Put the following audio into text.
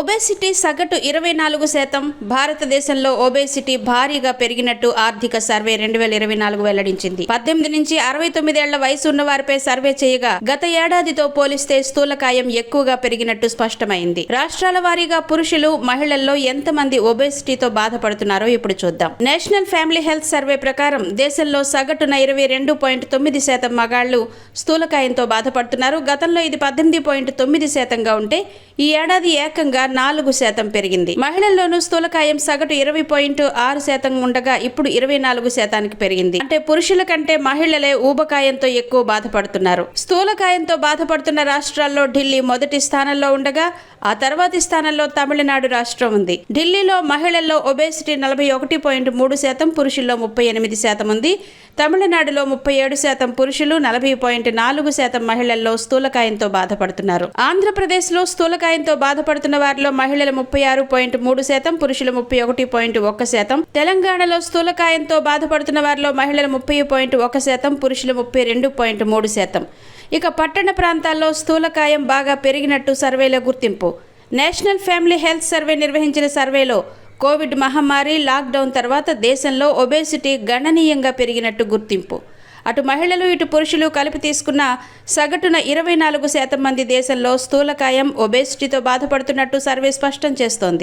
Obesity సగటు 24%. భారతదేశంలో obesity భారీగా పెరిగినట్టు ఆర్థిక సర్వే 2024 వెల్లడించింది. 18 నుంచి 69 ఏళ్ల వయసు ఉన్న వారిపై సర్వే చేయగా గత ఏడాదితో పోలిస్తే స్థూలకాయం ఎక్కువగా పెరిగినట్టు స్పష్టమైంది. రాష్ట్రాల వారీగా పురుషులు, మహిళల్లో ఎంతమంది ఒబేసిటీతో బాధపడుతున్నారో ఇప్పుడు చూద్దాం. నేషనల్ ఫ్యామిలీ హెల్త్ సర్వే ప్రకారం దేశంలో సగటున 22.9% మగాళ్లు స్థూలకాయంతో బాధపడుతున్నారు. గతంలో ఇది 18.9%గా ఉంటే ఈ ఏడాది ఏకంగా 4% పెరిగింది. మహిళల్లోనూ స్థూలకాయం సగటు 20.6% ఉండగా ఇప్పుడు 24%కి పెరిగింది. అంటే పురుషుల కంటే మహిళలే ఊబకాయంతో ఎక్కువ బాధపడుతున్నారు. స్థూలకాయంతో బాధపడుతున్న రాష్ట్రాల్లో ఢిల్లీ మొదటి స్థానంలో ఉండగా ఆ తర్వాతి స్థానంలో తమిళనాడు రాష్ట్రం ఉంది. ఢిల్లీలో మహిళల్లో ఒబేసిటీ 41.3%, పురుషుల్లో 38% ఉంది. తమిళనాడులో 37% పురుషులు, 40.4% మహిళల్లో స్థూలకాయంతో బాధపడుతున్నారు. ఆంధ్రప్రదేశ్లో స్థూలకాయంతో బాధపడుతున్న వారిలో మహిళలు 36.3%, పురుషులు 31.1%. తెలంగాణలో స్థూలకాయంతో బాధపడుతున్న వారిలో మహిళలు 30.1%, పురుషులు 32.3%. ఇక పట్టణ ప్రాంతాల్లో స్థూలకాయం బాగా పెరిగినట్టు సర్వేలో గుర్తింపు. నేషనల్ ఫ్యామిలీ హెల్త్ సర్వే నిర్వహించిన సర్వేలో కోవిడ్ మహమ్మారి, లాక్డౌన్ తర్వాత దేశంలో ఒబేసిటీ గణనీయంగా పెరిగినట్టు గుర్తింపు. అటు మహిళలు, ఇటు పురుషులు కలిపి తీసుకున్న సగటున 24% మంది దేశంలో స్థూలకాయం, ఒబేసిటీతో బాధపడుతున్నట్టు సర్వే స్పష్టం చేస్తోంది.